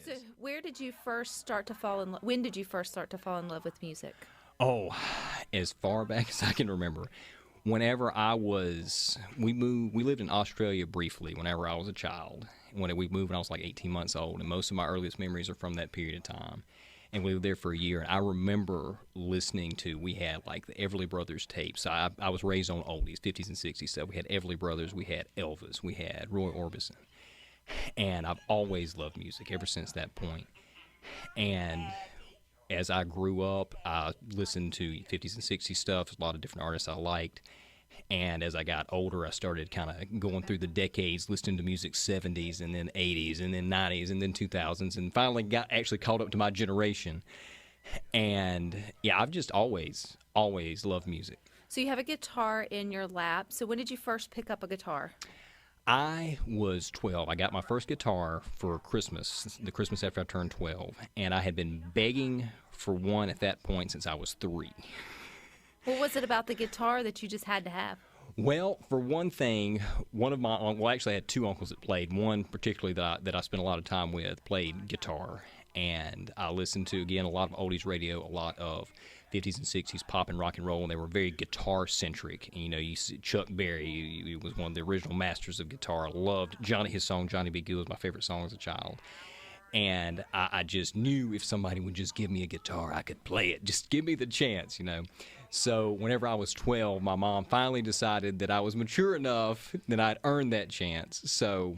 So where did you first start to fall in love? When did you first start to fall in love with music? Oh, as far back as I can remember. Whenever we lived in Australia briefly whenever I was a child. When we moved when I was like 18 months old, and most of my earliest memories are from that period of time. And we lived there for a year, and I remember listening to, we had like the Everly Brothers tapes. I was raised on oldies, 50s and 60s, so we had Everly Brothers, we had Elvis, we had Roy Orbison. And I've always loved music ever since that point. And as I grew up, I listened to 50s and 60s stuff, a lot of different artists I liked. And as I got older, I started kind of going through the decades, listening to music 70s and then 80s and then 90s and then 2000s, and finally got actually caught up to my generation. And yeah, I've just always loved music. So you have a guitar in your lap. So when did you first pick up a guitar? I was 12. I got my first guitar for Christmas, the Christmas after I turned 12, and I had been begging for one at that point since I was 3. What was it about the guitar that you just had to have? Well, for one thing, one of my well, actually I had 2 uncles that played. One particularly that I spent a lot of time with played guitar, and I listened to, again, a lot of oldies radio, a lot of 50s and 60s pop and rock and roll, and they were very guitar-centric. And, you see Chuck Berry, he was one of the original masters of guitar. I loved his song, Johnny B. Good was my favorite song as a child. And I just knew if somebody would just give me a guitar, I could play it. Just give me the chance, So whenever I was 12, my mom finally decided that I was mature enough that I'd earned that chance. So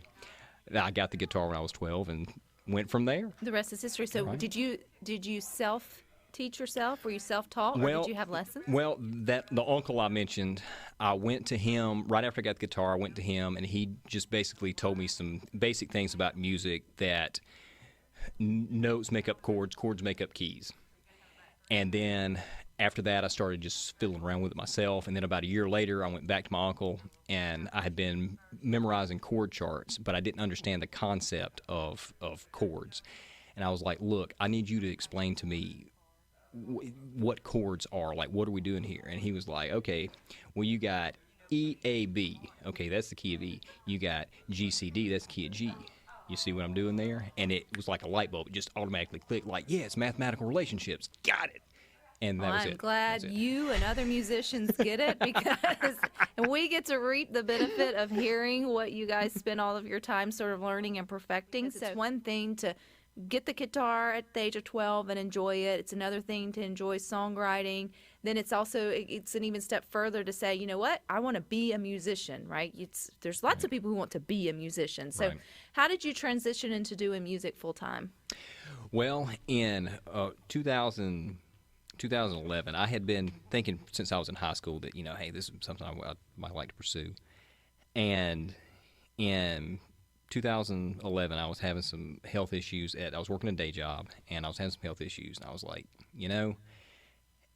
I got the guitar when I was 12 and went from there. The rest is history. So Right. did you self-teach yourself? Were you self-taught, or did you have lessons? Well, the uncle I mentioned, I went to him right after I got the guitar. I went to him, and he just basically told me some basic things about music, that notes make up chords, chords make up keys. And then after that, I started just fiddling around with it myself. And then about a year later, I went back to my uncle, and I had been memorizing chord charts, but I didn't understand the concept of chords. And I was like, look, I need you to explain to me what chords are. Like, what are we doing here? And he was like, okay, well, you got E, A, B. Okay, that's the key of E. You got G, C, D. That's the key of G. You see what I'm doing there? And it was like a light bulb. It just automatically clicked, like, yeah, it's mathematical relationships. Got it. And that was it. I'm glad you and other musicians get it, because and we get to reap the benefit of hearing what you guys spend all of your time sort of learning and perfecting. So it's one thing to get the guitar at the age of 12 and enjoy it. It's another thing to enjoy songwriting. Then it's an even step further to say, you know what, I want to be a musician, right? There's lots of people who want to be a musician. So how did you transition into doing music full time? Well, in 2011, I had been thinking since I was in high school that, hey, this is something I might like to pursue. And in 2011, I was having some health issues. I was working a day job, and I was having some health issues. And I was like,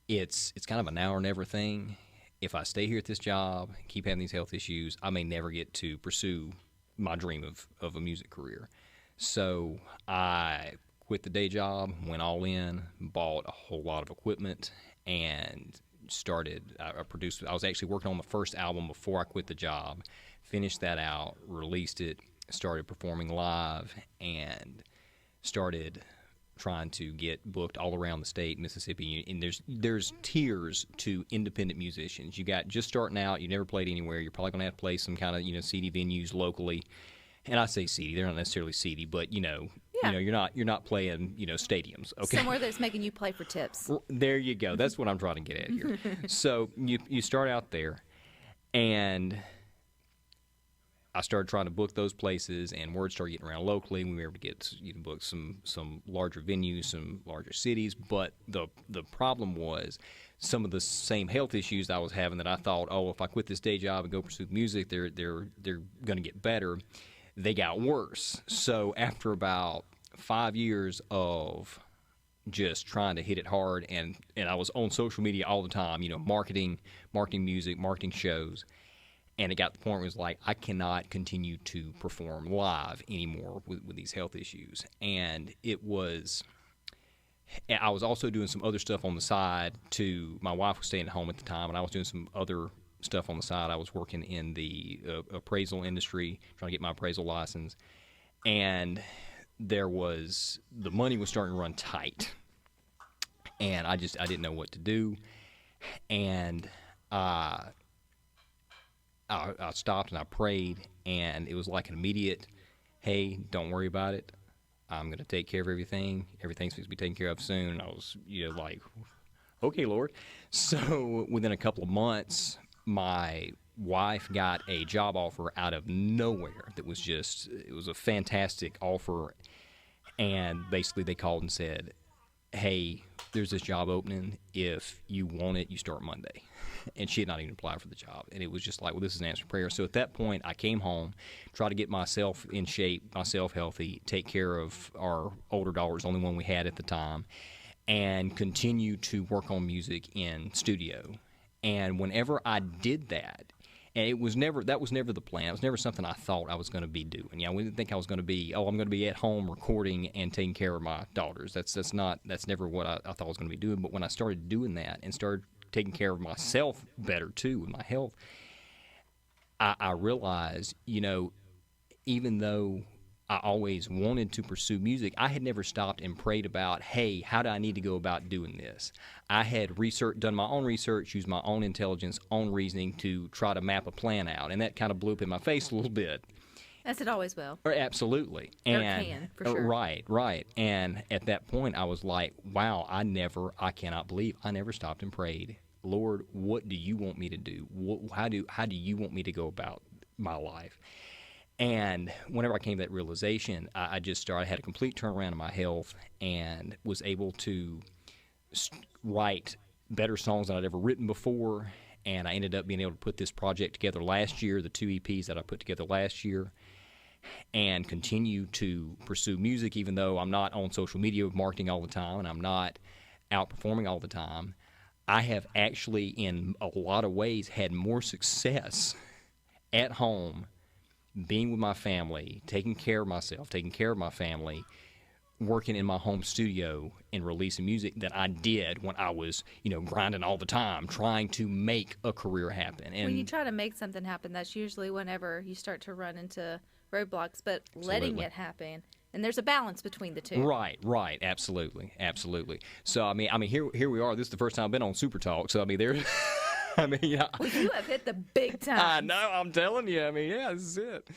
it's kind of a now or never thing. If I stay here at this job, keep having these health issues, I may never get to pursue my dream of a music career. So I quit the day job, went all in, bought a whole lot of equipment, and I was actually working on the first album before I quit the job, finished that out, released it, started performing live, and started trying to get booked all around the state, Mississippi. And there's tiers to independent musicians. You got just starting out, you never played anywhere, you're probably going to have to play some kind of seedy venues locally. And I say seedy, they're not necessarily seedy, but you're not playing stadiums. Okay, somewhere that's making you play for tips. There you go. That's what I'm trying to get at here. So you start out there, and I started trying to book those places, and word started getting around locally. We were able to get book some larger venues, some larger cities. But the problem was some of the same health issues I was having that I thought, if I quit this day job and go pursue music, they're going to get better. They got worse. So after about 5 years of just trying to hit it hard, and I was on social media all the time, marketing music, marketing shows. And it got to the point where it was like, I cannot continue to perform live anymore with these health issues. And I was also doing some other stuff on the side too. My wife was staying at home at the time, and I was doing some other stuff on the side. I was working in the appraisal industry, trying to get my appraisal license. And the money was starting to run tight, and I didn't know what to do, and I stopped and I prayed, and it was like an immediate, hey, don't worry about it. I'm going to take care of everything. Everything's supposed to be taken care of soon. And I was, like, okay, Lord. So within a couple of months, my wife got a job offer out of nowhere that was it was a fantastic offer. And basically they called and said, hey, there's this job opening. If you want it, you start Monday. And she had not even applied for the job. And it was just like, well, this is an answered prayer. So at that point, I came home, tried to get myself in shape, myself healthy, take care of our older daughter, the only one we had at the time, and continue to work on music in studio. And whenever I did that, and that was never the plan. It was never something I thought I was going to be doing. I didn't think I was going to be, I'm going to be at home recording and taking care of my daughters. That's never what I thought I was going to be doing. But when I started doing that and started taking care of myself better too with my health, I realized, even though I always wanted to pursue music, I had never stopped and prayed about, hey, how do I need to go about doing this? I had done my own research, used my own intelligence, own reasoning to try to map a plan out, and that kind of blew up in my face a little bit. As it always will. Absolutely. Or can, for sure. Right. And at that point, I was like, wow, I cannot believe I never stopped and prayed, Lord, what do you want me to do? How do you want me to go about my life? And whenever I came to that realization, I had a complete turnaround in my health and was able to write better songs than I'd ever written before. And I ended up being able to put this project together last year, the 2 EPs that I put together last year, and continue to pursue music, even though I'm not on social media marketing all the time and I'm not out performing all the time. I have actually, in a lot of ways, had more success at home, being with my family, taking care of myself, taking care of my family, working in my home studio and releasing music than I did when I was, grinding all the time, trying to make a career happen. And when you try to make something happen, that's usually whenever you start to run into roadblocks, but letting it happen. And there's a balance between the two. Right, absolutely. So here we are. This is the first time I've been on SuperTalk. So there. Well, you have hit the big time. I know. I'm telling you. This is it.